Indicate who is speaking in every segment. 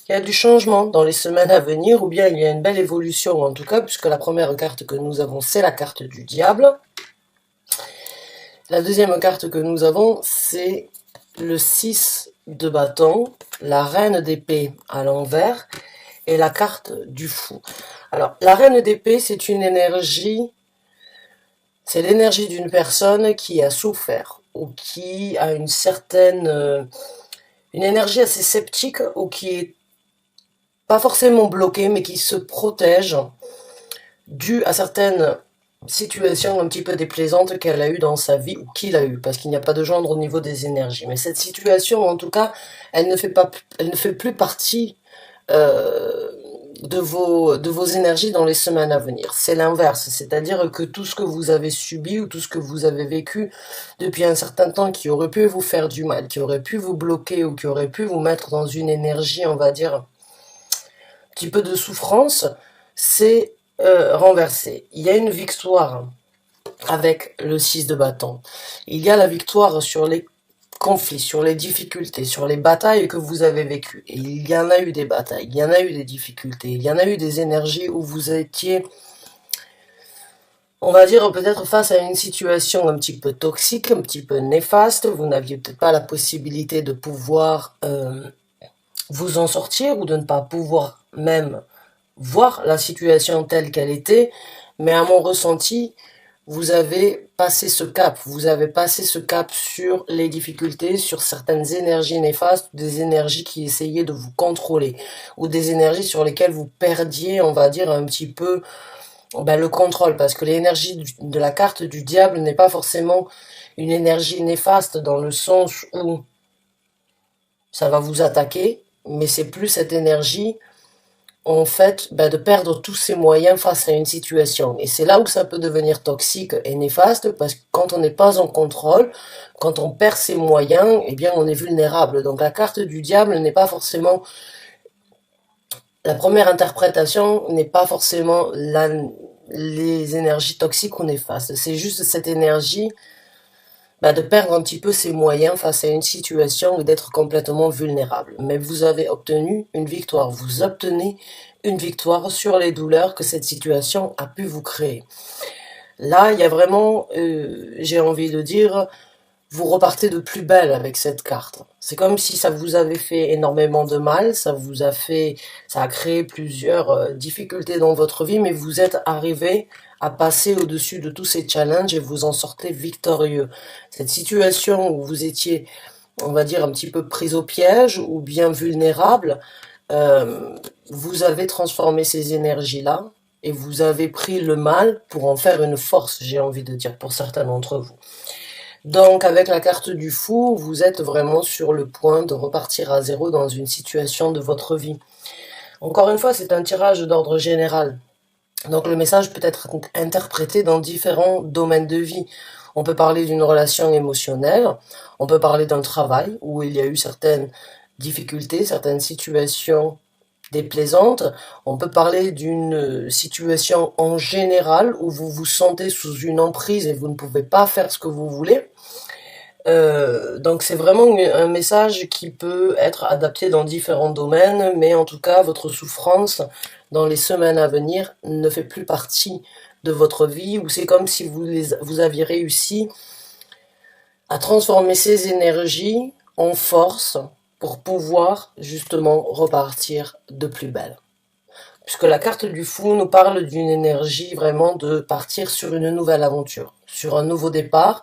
Speaker 1: Il y a du changement dans les semaines à venir, ou bien il y a une belle évolution en tout cas, puisque la première carte que nous avons, c'est la carte du diable. La deuxième carte que nous avons, c'est le 6 de bâton, la reine d'épée à l'envers, et la carte du fou. Alors, la reine d'épée, c'est une énergie, c'est l'énergie d'une personne qui a souffert, ou qui a une certaine, une énergie assez sceptique, ou qui est pas forcément bloquée, mais qui se protège dû à certaines situations un petit peu déplaisantes qu'elle a eues dans sa vie, ou qu'il a eu, parce qu'il n'y a pas de gendre au niveau des énergies. Mais cette situation, en tout cas, elle ne fait plus partie euh, de vos énergies dans les semaines à venir. C'est l'inverse, c'est-à-dire que tout ce que vous avez subi ou tout ce que vous avez vécu depuis un certain temps qui aurait pu vous faire du mal, qui aurait pu vous bloquer ou qui aurait pu vous mettre dans une énergie, on va dire, un petit peu de souffrance, c'est renversé. Il y a une victoire avec le 6 de bâton. Il y a la victoire sur les conflits, sur les difficultés, sur les batailles que vous avez vécues. Et il y en a eu des batailles, il y en a eu des difficultés, il y en a eu des énergies où vous étiez, on va dire, peut-être face à une situation un petit peu toxique, un petit peu néfaste. Vous n'aviez peut-être pas la possibilité de pouvoir vous en sortir ou de ne pas pouvoir même voir la situation telle qu'elle était. Mais à mon ressenti, vous avez passé ce cap, vous avez passé ce cap sur les difficultés, sur certaines énergies néfastes, des énergies qui essayaient de vous contrôler, ou des énergies sur lesquelles vous perdiez, on va dire, un petit peu le contrôle, parce que l'énergie de la carte du diable n'est pas forcément une énergie néfaste dans le sens où ça va vous attaquer, mais c'est plus cette énergie en fait, de perdre tous ses moyens face à une situation. Et c'est là où ça peut devenir toxique et néfaste, parce que quand on n'est pas en contrôle, quand on perd ses moyens, eh bien, on est vulnérable. Donc, la carte du diable n'est pas forcément, la première interprétation n'est pas forcément les énergies toxiques ou néfastes. C'est juste cette énergie de perdre un petit peu ses moyens face à une situation et d'être complètement vulnérable. Mais vous avez obtenu une victoire. Vous obtenez une victoire sur les douleurs que cette situation a pu vous créer. Là, il y a vraiment, j'ai envie de dire, vous repartez de plus belle avec cette carte. C'est comme si ça vous avait fait énormément de mal, ça a créé plusieurs difficultés dans votre vie, mais vous êtes arrivé à passer au-dessus de tous ces challenges et vous en sortez victorieux. Cette situation où vous étiez, on va dire, un petit peu prise au piège ou bien vulnérable, euh, vous avez transformé ces énergies-là et vous avez pris le mal pour en faire une force, j'ai envie de dire, pour certains d'entre vous. Donc, avec la carte du fou, vous êtes vraiment sur le point de repartir à zéro dans une situation de votre vie. Encore une fois, c'est un tirage d'ordre général. Donc, le message peut être interprété dans différents domaines de vie. On peut parler d'une relation émotionnelle, on peut parler d'un travail où il y a eu certaines difficultés, certaines situations déplaisantes. On peut parler d'une situation en général où vous vous sentez sous une emprise et vous ne pouvez pas faire ce que vous voulez. Donc c'est vraiment un message qui peut être adapté dans différents domaines, mais en tout cas votre souffrance dans les semaines à venir ne fait plus partie de votre vie, ou c'est comme si vous aviez réussi à transformer ces énergies en force pour pouvoir justement repartir de plus belle. Puisque la carte du fou nous parle d'une énergie vraiment de partir sur une nouvelle aventure, sur un nouveau départ,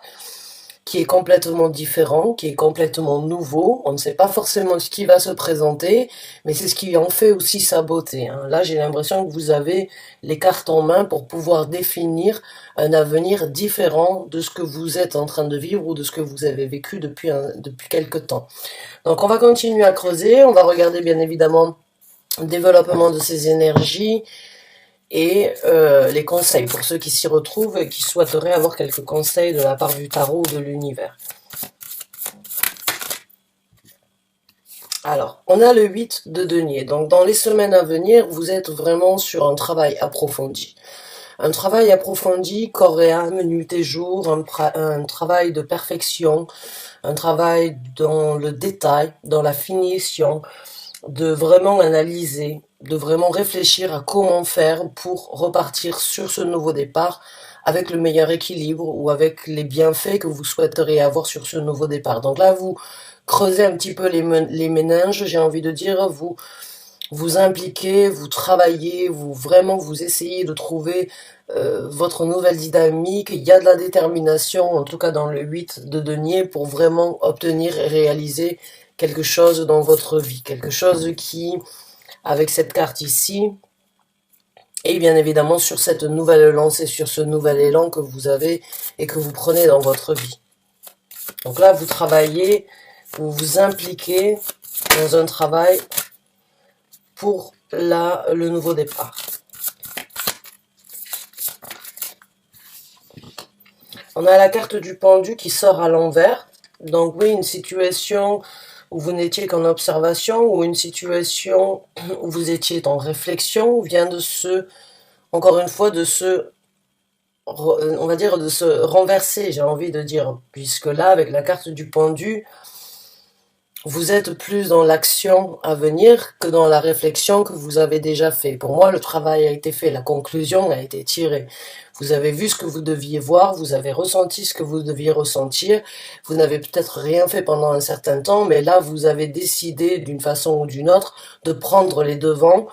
Speaker 1: qui est complètement différent, qui est complètement nouveau. On ne sait pas forcément ce qui va se présenter, mais c'est ce qui en fait aussi sa beauté, hein. Là, j'ai l'impression que vous avez les cartes en main pour pouvoir définir un avenir différent de ce que vous êtes en train de vivre ou de ce que vous avez vécu depuis quelque temps. Donc, on va continuer à creuser. On va regarder bien évidemment le développement de ces énergies et les conseils pour ceux qui s'y retrouvent et qui souhaiteraient avoir quelques conseils de la part du tarot ou de l'univers. Alors, on a le 8 de denier. Donc, dans les semaines à venir, vous êtes vraiment sur un travail approfondi. Un travail approfondi, corps et âme, nuit et jour, un travail de perfection, un travail dans le détail, dans la finition, de vraiment analyser, de vraiment réfléchir à comment faire pour repartir sur ce nouveau départ avec le meilleur équilibre ou avec les bienfaits que vous souhaiteriez avoir sur ce nouveau départ. Donc là, vous creusez un petit peu les méninges, j'ai envie de dire, vous vous impliquez, vous travaillez, vous vraiment vous essayez de trouver votre nouvelle dynamique. Il y a de la détermination, en tout cas dans le 8 de denier, pour vraiment obtenir et réaliser quelque chose dans votre vie. Quelque chose qui, avec cette carte ici, et bien évidemment sur cette nouvelle lancée, sur ce nouvel élan que vous avez et que vous prenez dans votre vie. Donc là, vous travaillez, vous vous impliquez dans un travail pour le nouveau départ. On a la carte du pendu qui sort à l'envers. Donc oui, une situation où vous n'étiez qu'en observation, ou une situation où vous étiez en réflexion, vient de encore une fois, on va dire, de se renverser, j'ai envie de dire. Puisque là, avec la carte du pendu, vous êtes plus dans l'action à venir que dans la réflexion que vous avez déjà fait. Pour moi, le travail a été fait, la conclusion a été tirée. Vous avez vu ce que vous deviez voir, vous avez ressenti ce que vous deviez ressentir. Vous n'avez peut-être rien fait pendant un certain temps, mais là, vous avez décidé d'une façon ou d'une autre de prendre les devants,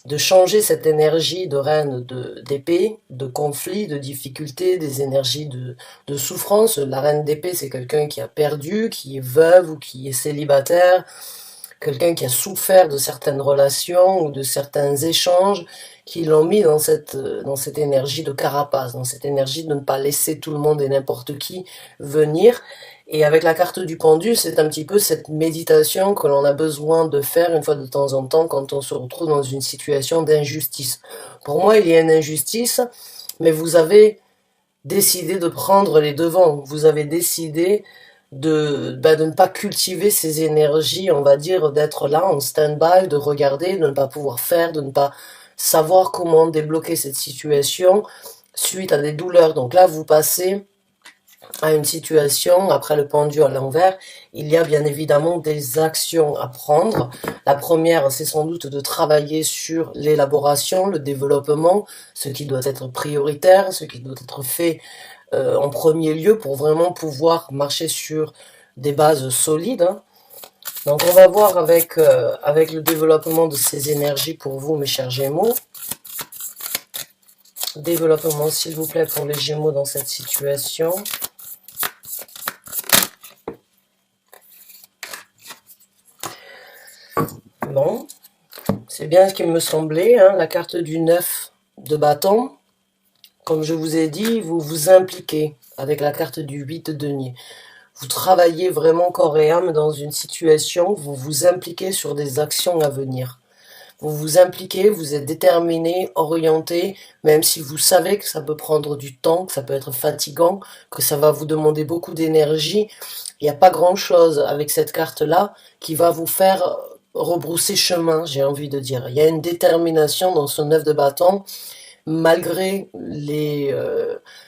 Speaker 1: de changer cette énergie de reine d'épée, de conflit, de difficulté, des énergies de souffrance. La reine d'épée, c'est quelqu'un qui a perdu, qui est veuve ou qui est célibataire, quelqu'un qui a souffert de certaines relations ou de certains échanges qui l'ont mis dans cette énergie de carapace, dans cette énergie de ne pas laisser tout le monde et n'importe qui venir. Et avec la carte du pendu, c'est un petit peu cette méditation que l'on a besoin de faire une fois de temps en temps quand on se retrouve dans une situation d'injustice. Pour moi, il y a une injustice, mais vous avez décidé de prendre les devants. Vous avez décidé de ne pas cultiver ces énergies, on va dire, d'être là en stand-by, de regarder, de ne pas pouvoir faire, de ne pas savoir comment débloquer cette situation suite à des douleurs. Donc là, vous passez à une situation, après le pendu à l'envers, il y a bien évidemment des actions à prendre. La première, c'est sans doute de travailler sur l'élaboration, le développement, ce qui doit être prioritaire, ce qui doit être fait en premier lieu pour vraiment pouvoir marcher sur des bases solides. Donc on va voir avec le développement de ces énergies pour vous, mes chers Gémeaux. Développement, s'il vous plaît, pour les Gémeaux dans cette situation. Bon, c'est bien ce qui me semblait, hein, la carte du 9 de bâton. Comme je vous ai dit, vous vous impliquez avec la carte du 8 de denier. Vous travaillez vraiment corps et âme dans une situation, vous vous impliquez sur des actions à venir. Vous vous impliquez, vous êtes déterminé, orienté, même si vous savez que ça peut prendre du temps, que ça peut être fatigant, que ça va vous demander beaucoup d'énergie. Il n'y a pas grand-chose avec cette carte-là qui va vous faire rebrousser chemin, j'ai envie de dire. Il y a une détermination dans ce 9 de bâton, malgré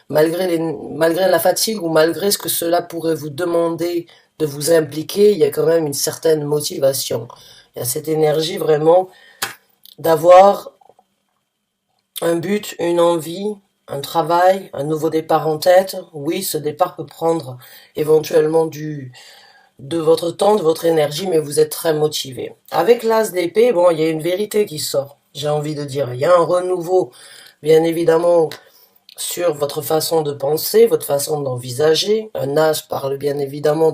Speaker 1: malgré la fatigue ou malgré ce que cela pourrait vous demander de vous impliquer, il y a quand même une certaine motivation. Il y a cette énergie vraiment d'avoir un but, une envie, un travail, un nouveau départ en tête. Oui, ce départ peut prendre éventuellement de votre temps, de votre énergie, mais vous êtes très motivé. Avec l'as d'épée, bon, il y a une vérité qui sort, j'ai envie de dire. Il y a un renouveau, bien évidemment, sur votre façon de penser, votre façon d'envisager. Un as parle bien évidemment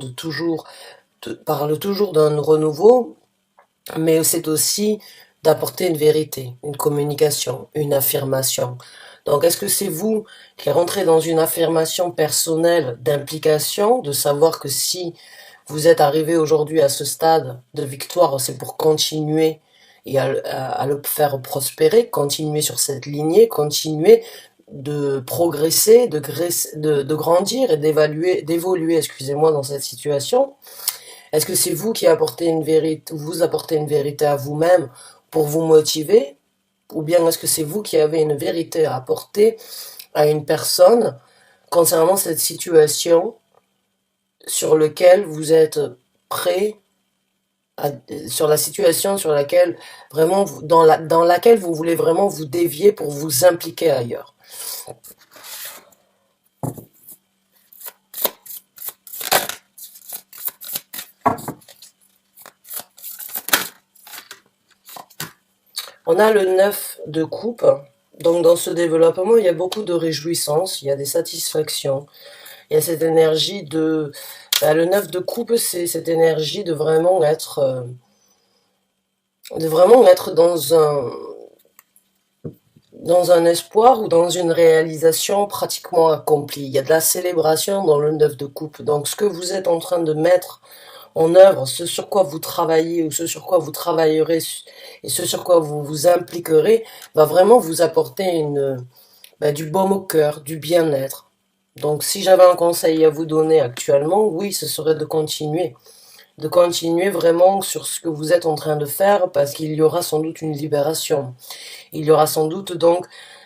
Speaker 1: parle toujours d'un renouveau, mais c'est aussi d'apporter une vérité, une communication, une affirmation. Donc, est-ce que c'est vous qui rentrez dans une affirmation personnelle d'implication, de savoir que si vous êtes arrivé aujourd'hui à ce stade de victoire, c'est pour continuer et à le faire prospérer, continuer sur cette lignée, continuer de progresser, de grandir et d'évoluer, excusez-moi, dans cette situation? Est-ce que c'est vous qui apportez une vérité, vous apportez une vérité à vous-même pour vous motiver? Ou bien est-ce que c'est vous qui avez une vérité à apporter à une personne concernant cette situation sur laquelle vous êtes prêt sur la situation sur laquelle vraiment, dans laquelle vous voulez vraiment vous dévier pour vous impliquer ailleurs. On a le 9 de coupe. Donc dans ce développement, il y a beaucoup de réjouissance, il y a des satisfactions, il y a cette énergie de... le 9 de coupe, c'est cette énergie de vraiment être dans un espoir ou dans une réalisation pratiquement accomplie. Il y a de la célébration dans le 9 de coupe. Donc ce que vous êtes en train de mettre en œuvre, ce sur quoi vous travaillez ou ce sur quoi vous travaillerez et ce sur quoi vous vous impliquerez, va vraiment vous apporter du baume au cœur, du bien-être. Donc si j'avais un conseil à vous donner actuellement, oui, ce serait de continuer vraiment sur ce que vous êtes en train de faire parce qu'il y aura sans doute une libération. Il y aura sans doute donc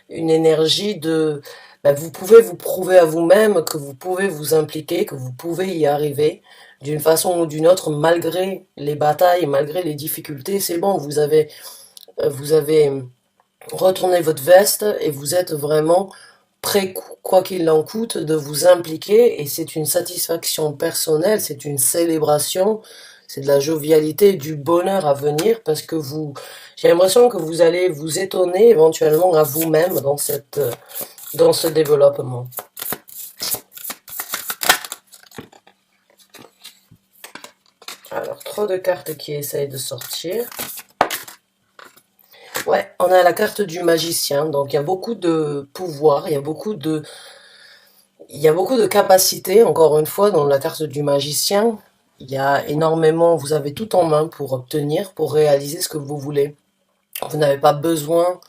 Speaker 1: une énergie de... vous pouvez vous prouver à vous-même que vous pouvez vous impliquer, que vous pouvez y arriver d'une façon ou d'une autre, malgré les batailles, malgré les difficultés. C'est bon, vous avez retourné votre veste et vous êtes vraiment prêt, quoi qu'il en coûte, de vous impliquer. Et c'est une satisfaction personnelle, c'est une célébration, c'est de la jovialité, du bonheur à venir parce que j'ai l'impression que vous allez vous étonner éventuellement à vous-même dans ce développement. Alors, trop de cartes qui essayent de sortir. Ouais, on a la carte du magicien, donc il y a beaucoup de pouvoir, il y a beaucoup de capacités, encore une fois, dans la carte du magicien. Il y a énormément, vous avez tout en main pour obtenir, pour réaliser ce que vous voulez. Vous n'avez pas besoin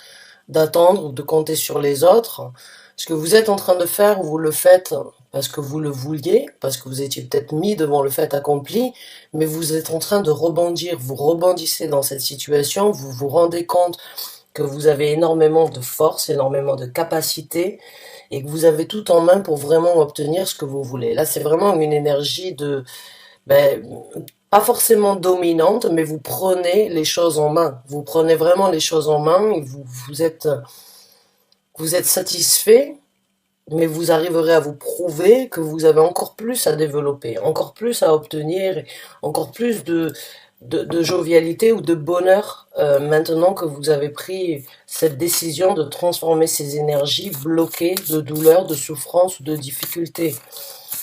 Speaker 1: d'attendre ou de compter sur les autres. Ce que vous êtes en train de faire, vous le faites parce que vous le vouliez, parce que vous étiez peut-être mis devant le fait accompli, mais vous êtes en train de rebondir, vous rebondissez dans cette situation, vous vous rendez compte que vous avez énormément de force, énormément de capacité, et que vous avez tout en main pour vraiment obtenir ce que vous voulez. Là, c'est vraiment une énergie ben, pas forcément dominante, mais vous prenez les choses en main. Vous prenez vraiment les choses en main et vous êtes satisfait, mais vous arriverez à vous prouver que vous avez encore plus à développer, encore plus à obtenir, encore plus de jovialité ou de bonheur maintenant que vous avez pris cette décision de transformer ces énergies bloquées de douleur, de souffrance ou de difficulté.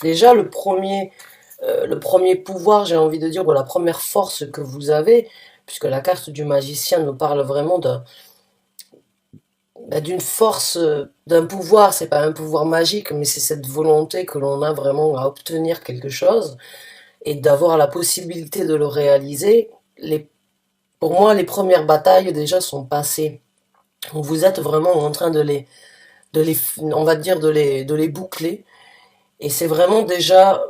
Speaker 1: Déjà, le premier pouvoir, j'ai envie de dire, ou la première force que vous avez, puisque la carte du magicien nous parle vraiment d'une force, d'un pouvoir, c'est pas un pouvoir magique, mais c'est cette volonté que l'on a vraiment à obtenir quelque chose et d'avoir la possibilité de le réaliser. Pour moi, les premières batailles déjà sont passées. Vous êtes vraiment en train on va dire de les boucler. Et c'est vraiment déjà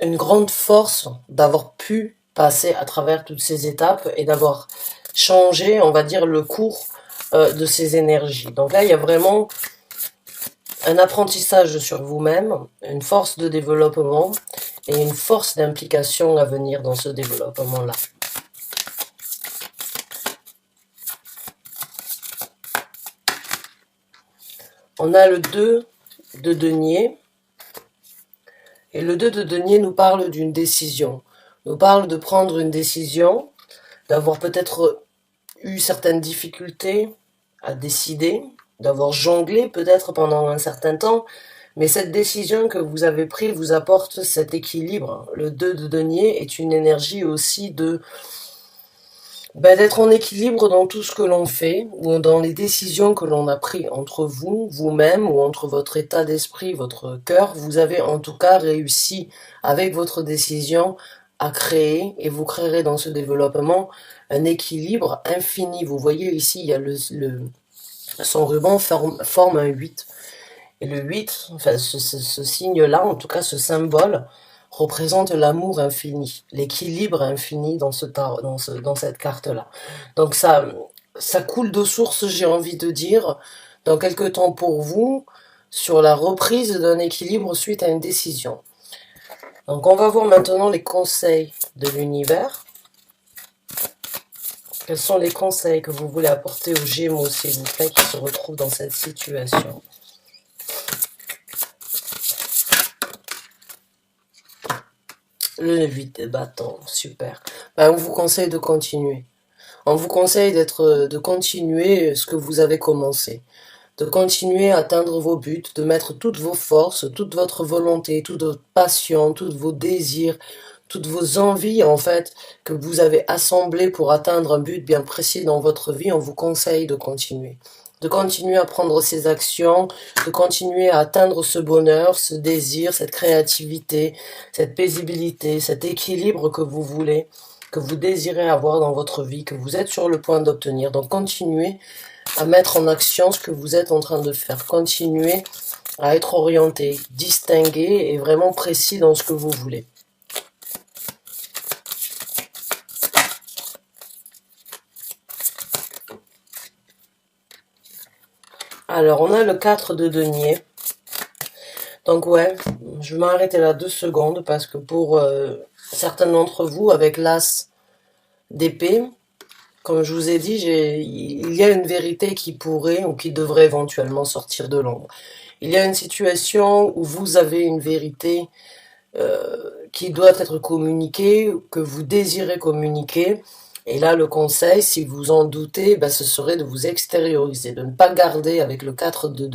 Speaker 1: une grande force d'avoir pu passer à travers toutes ces étapes et d'avoir changé, on va dire, le cours de ces énergies. Donc là, il y a vraiment un apprentissage sur vous-même, une force de développement et une force d'implication à venir dans ce développement-là. On a le 2 de denier. Et le 2 de denier nous parle d'une décision. Nous parle de prendre une décision, d'avoir peut-être eu certaines difficultés à décider, d'avoir jonglé peut-être pendant un certain temps, mais cette décision que vous avez prise vous apporte cet équilibre. Le 2 de denier est une énergie aussi d'être en équilibre dans tout ce que l'on fait, ou dans les décisions que l'on a prises entre vous, vous-même, ou entre votre état d'esprit, votre cœur. Vous avez en tout cas réussi avec votre décision à créer, et vous créerez dans ce développement un équilibre infini. Vous voyez ici, il y a son ruban forme un 8. Et le 8, enfin ce signe-là, en tout cas ce symbole, représente l'amour infini, l'équilibre infini dans dans cette carte-là. Donc ça coule de source, j'ai envie de dire, dans quelque temps pour vous, sur la reprise d'un équilibre suite à une décision. Donc on va voir maintenant les conseils de l'univers. Quels sont les conseils que vous voulez apporter aux Gémeaux, s'il vous plaît, qui se retrouvent dans cette situation? Le 8 des bâtons, super. Ben, on vous conseille de continuer. On vous conseille de continuer ce que vous avez commencé. De continuer à atteindre vos buts, de mettre toutes vos forces, toute votre volonté, toute votre passion, tous vos désirs, toutes vos envies, en fait, que vous avez assemblées pour atteindre un but bien précis dans votre vie. On vous conseille de continuer. De continuer à prendre ces actions, de continuer à atteindre ce bonheur, ce désir, cette créativité, cette paisibilité, cet équilibre que vous voulez, que vous désirez avoir dans votre vie, que vous êtes sur le point d'obtenir. Donc continuez à mettre en action ce que vous êtes en train de faire. Continuez à être orienté, distingué et vraiment précis dans ce que vous voulez. Alors, on a le 4 de denier. Donc ouais, je vais m'arrêter là 2 secondes parce que pour certains d'entre vous, avec l'as d'épée, comme je vous ai dit, il y a une vérité qui pourrait ou qui devrait éventuellement sortir de l'ombre. Il y a une situation où vous avez une vérité qui doit être communiquée, que vous désirez communiquer. Et là, le conseil, si vous en doutez, ben, ce serait de vous extérioriser, de ne pas garder avec le 4 de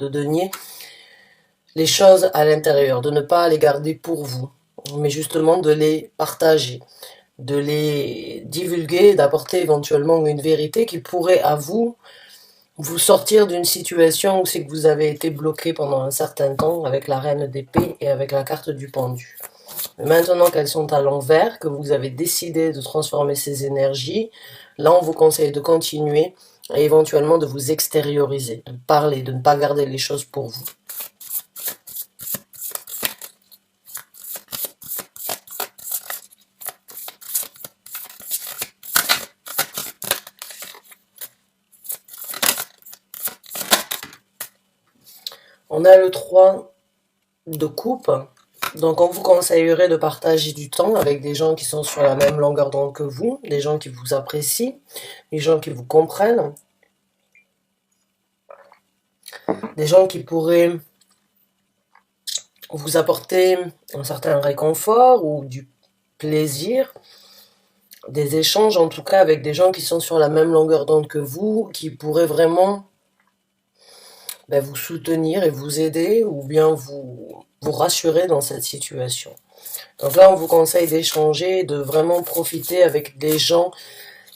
Speaker 1: denier les choses à l'intérieur, de ne pas les garder pour vous, mais justement de les partager, de les divulguer, d'apporter éventuellement une vérité qui pourrait à vous sortir d'une situation où c'est que vous avez été bloqué pendant un certain temps avec la reine d'épée et avec la carte du pendu. Mais maintenant qu'elles sont à l'envers, que vous avez décidé de transformer ces énergies, là on vous conseille de continuer et éventuellement de vous extérioriser, de parler, de ne pas garder les choses pour vous. On a le 3 de coupe, donc on vous conseillerait de partager du temps avec des gens qui sont sur la même longueur d'onde que vous, des gens qui vous apprécient, des gens qui vous comprennent, des gens qui pourraient vous apporter un certain réconfort ou du plaisir, des échanges en tout cas avec des gens qui sont sur la même longueur d'onde que vous, qui pourraient vraiment vous soutenir et vous aider ou bien vous rassurer dans cette situation. Donc là, on vous conseille d'échanger, de vraiment profiter avec des gens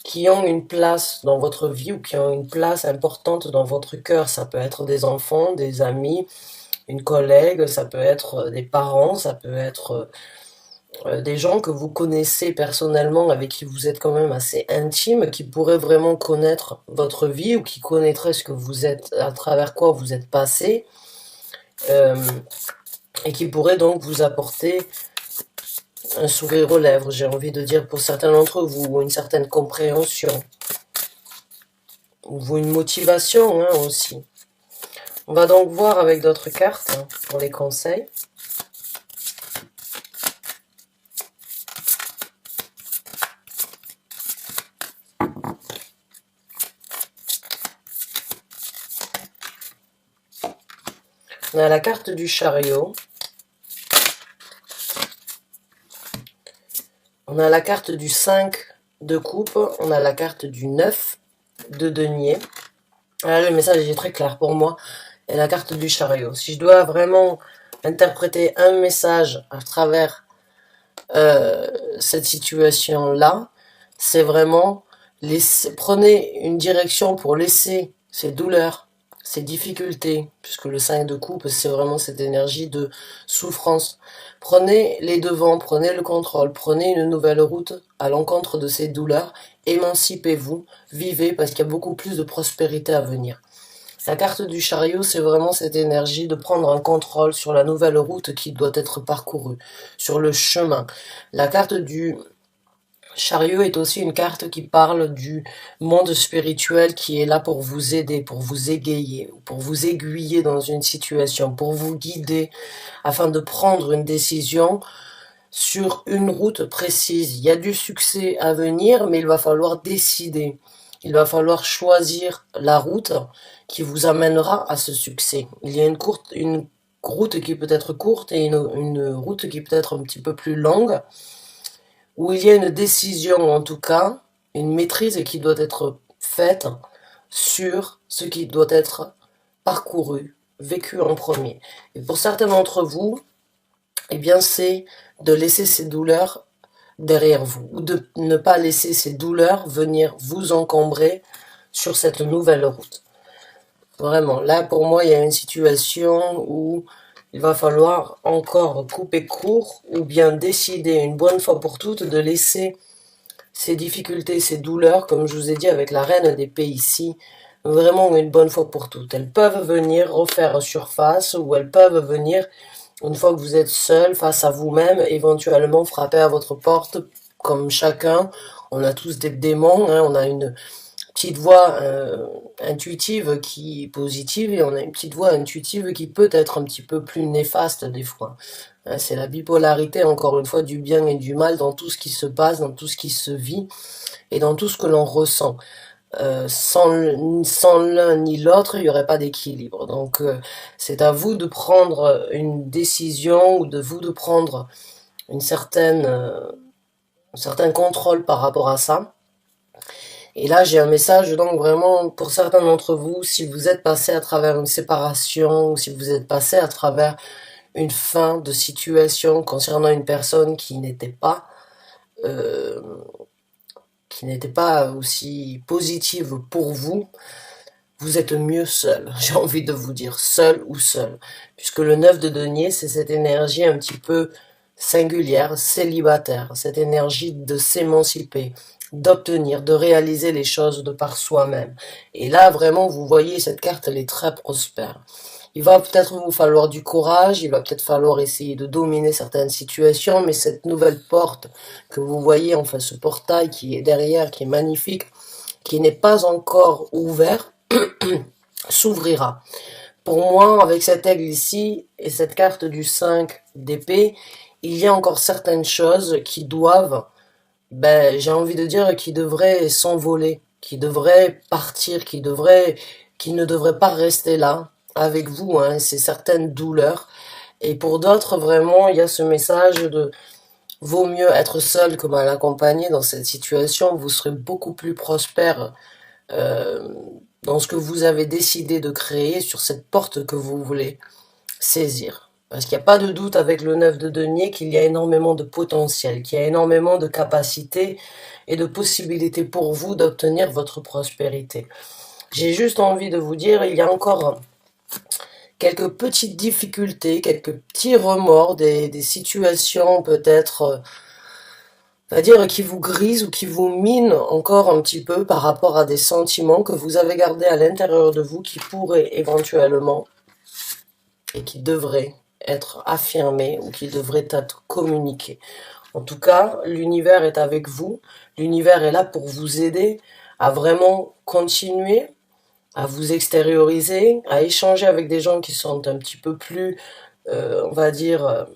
Speaker 1: qui ont une place dans votre vie ou qui ont une place importante dans votre cœur. Ça peut être des enfants, des amis, une collègue, ça peut être des parents, ça peut être des gens que vous connaissez personnellement, avec qui vous êtes quand même assez intime, qui pourraient vraiment connaître votre vie ou qui connaîtraient ce que vous êtes, à travers quoi vous êtes passé, et qui pourraient donc vous apporter un sourire aux lèvres, j'ai envie de dire pour certains d'entre vous, ou une certaine compréhension, ou une motivation aussi. On va donc voir avec d'autres cartes pour les conseils. On a la carte du chariot. On a la carte du 5 de coupe. On a la carte du 9 de denier. Là, le message est très clair pour moi. Et la carte du chariot. Si je dois vraiment interpréter un message à travers cette situation-là, c'est vraiment prenez une direction pour laisser ces douleurs, ces difficultés, puisque le 5 de coupe, c'est vraiment cette énergie de souffrance. Prenez les devants, prenez le contrôle, prenez une nouvelle route à l'encontre de ces douleurs, émancipez-vous, vivez, parce qu'il y a beaucoup plus de prospérité à venir. La carte du chariot, c'est vraiment cette énergie de prendre un contrôle sur la nouvelle route qui doit être parcourue, sur le chemin. La carte du chariot est aussi une carte qui parle du monde spirituel qui est là pour vous aider, pour vous égayer, pour vous aiguiller dans une situation, pour vous guider afin de prendre une décision sur une route précise. Il y a du succès à venir, mais il va falloir décider. Il va falloir choisir la route qui vous amènera à ce succès. Il y a une route qui peut être courte et une route qui peut être un petit peu plus longue, où il y a une décision en tout cas, une maîtrise qui doit être faite sur ce qui doit être parcouru, vécu en premier. Et pour certains d'entre vous, eh bien c'est de laisser ces douleurs derrière vous, ou de ne pas laisser ces douleurs venir vous encombrer sur cette nouvelle route. Vraiment, là pour moi, il y a une situation où il va falloir encore couper court, ou bien décider une bonne fois pour toutes de laisser ces difficultés, ces douleurs, comme je vous ai dit avec la reine d'épée ici, vraiment une bonne fois pour toutes. Elles peuvent venir refaire surface, ou elles peuvent venir, une fois que vous êtes seul face à vous-même, éventuellement frapper à votre porte, comme chacun. On a tous des démons, hein, on a une petite voix intuitive qui est positive, et on a une petite voix intuitive qui peut être un petit peu plus néfaste des fois. C'est la bipolarité, encore une fois, du bien et du mal dans tout ce qui se passe, dans tout ce qui se vit et dans tout ce que l'on ressent. Sans l'un ni l'autre, il n'y aurait pas d'équilibre. Donc, c'est à vous de prendre une décision, ou de vous de prendre un certain contrôle par rapport à ça. Et là, j'ai un message, donc vraiment, pour certains d'entre vous, si vous êtes passé à travers une séparation, ou si vous êtes passé à travers une fin de situation concernant une personne qui n'était pas aussi positive pour vous, vous êtes mieux seul. J'ai envie de vous dire seul ou seul, puisque le 9 de denier, c'est cette énergie un petit peu singulière, célibataire, cette énergie de s'émanciper, d'obtenir, de réaliser les choses de par soi-même. Et là, vraiment, vous voyez, cette carte, elle est très prospère. Il va peut-être vous falloir du courage, il va peut-être falloir essayer de dominer certaines situations, mais cette nouvelle porte que vous voyez, enfin ce portail qui est derrière, qui est magnifique, qui n'est pas encore ouvert, s'ouvrira. Pour moi, avec cet aigle ici et cette carte du 5 d'épée, il y a encore certaines choses qui doivent, j'ai envie de dire, qui devraient s'envoler, qui devraient partir, qui ne devraient pas rester là avec vous, hein, c'est certaines douleurs. Et pour d'autres, vraiment, il y a ce message de vaut mieux être seul que mal accompagné dans cette situation. Vous serez beaucoup plus prospère dans ce que vous avez décidé de créer sur cette porte que vous voulez saisir. Parce qu'il n'y a pas de doute avec le 9 de denier qu'il y a énormément de potentiel, qu'il y a énormément de capacités et de possibilités pour vous d'obtenir votre prospérité. J'ai juste envie de vous dire, il y a encore quelques petites difficultés, quelques petits remords, des situations peut-être, on va dire, qui vous grisent ou qui vous minent encore un petit peu par rapport à des sentiments que vous avez gardés à l'intérieur de vous, qui pourraient éventuellement et qui devraient être affirmés ou qui devraient être communiqués. En tout cas, l'univers est avec vous, l'univers est là pour vous aider à vraiment continuer à vous extérioriser, à échanger avec des gens qui sont un petit peu plus, on va dire,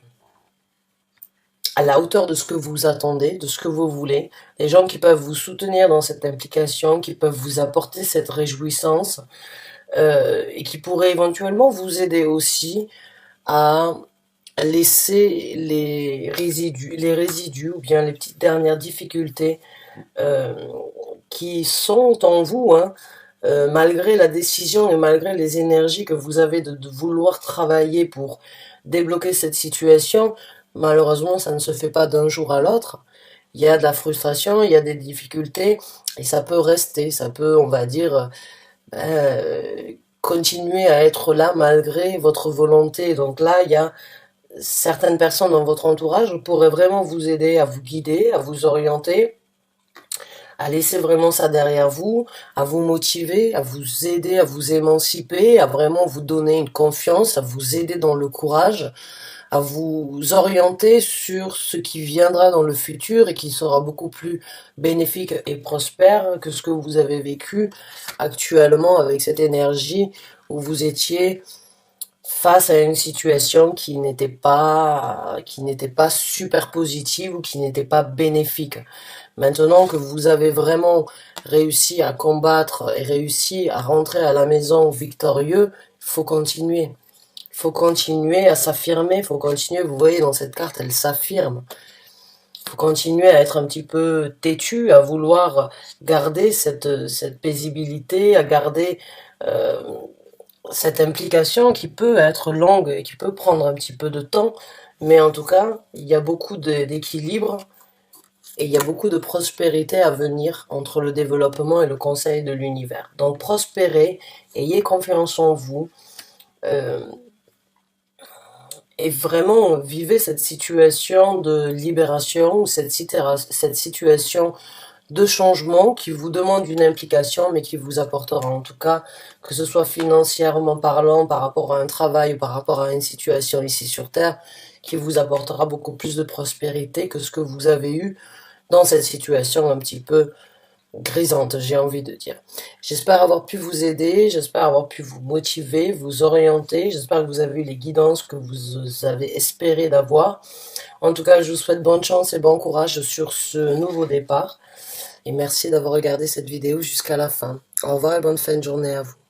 Speaker 1: à la hauteur de ce que vous attendez, de ce que vous voulez, des gens qui peuvent vous soutenir dans cette implication, qui peuvent vous apporter cette réjouissance, et qui pourraient éventuellement vous aider aussi à laisser les résidus ou bien les petites dernières difficultés qui sont en vous, hein, malgré la décision et malgré les énergies que vous avez de vouloir travailler pour débloquer cette situation. Malheureusement, ça ne se fait pas d'un jour à l'autre. Il y a de la frustration, il y a des difficultés, et ça peut rester, ça peut, on va dire, continuer à être là malgré votre volonté. Donc là, il y a certaines personnes dans votre entourage qui pourraient vraiment vous aider, à vous guider, à vous orienter, à laisser vraiment ça derrière vous, à vous motiver, à vous aider, à vous émanciper, à vraiment vous donner une confiance, à vous aider dans le courage, à vous orienter sur ce qui viendra dans le futur et qui sera beaucoup plus bénéfique et prospère que ce que vous avez vécu actuellement avec cette énergie où vous étiez face à une situation qui n'était pas super positive ou qui n'était pas bénéfique. Maintenant que vous avez vraiment réussi à combattre et réussi à rentrer à la maison victorieux, il faut continuer. Il faut continuer à s'affirmer, il faut continuer, vous voyez dans cette carte, elle s'affirme. Il faut continuer à être un petit peu têtu, à vouloir garder cette paisibilité, à garder euh, cette implication qui peut être longue et qui peut prendre un petit peu de temps, mais en tout cas, il y a beaucoup d'équilibre et il y a beaucoup de prospérité à venir entre le développement et le conseil de l'univers. Donc prospérez, ayez confiance en vous, euh, et vraiment vivez cette situation de libération, cette situation de changement qui vous demande une implication, mais qui vous apportera en tout cas, que ce soit financièrement parlant, par rapport à un travail ou par rapport à une situation ici sur Terre, qui vous apportera beaucoup plus de prospérité que ce que vous avez eu dans cette situation un petit peu grisante, j'ai envie de dire. J'espère avoir pu vous aider, j'espère avoir pu vous motiver, vous orienter, j'espère que vous avez eu les guidances que vous avez espéré d'avoir. En tout cas, je vous souhaite bonne chance et bon courage sur ce nouveau départ. Et merci d'avoir regardé cette vidéo jusqu'à la fin. Au revoir et bonne fin de journée à vous.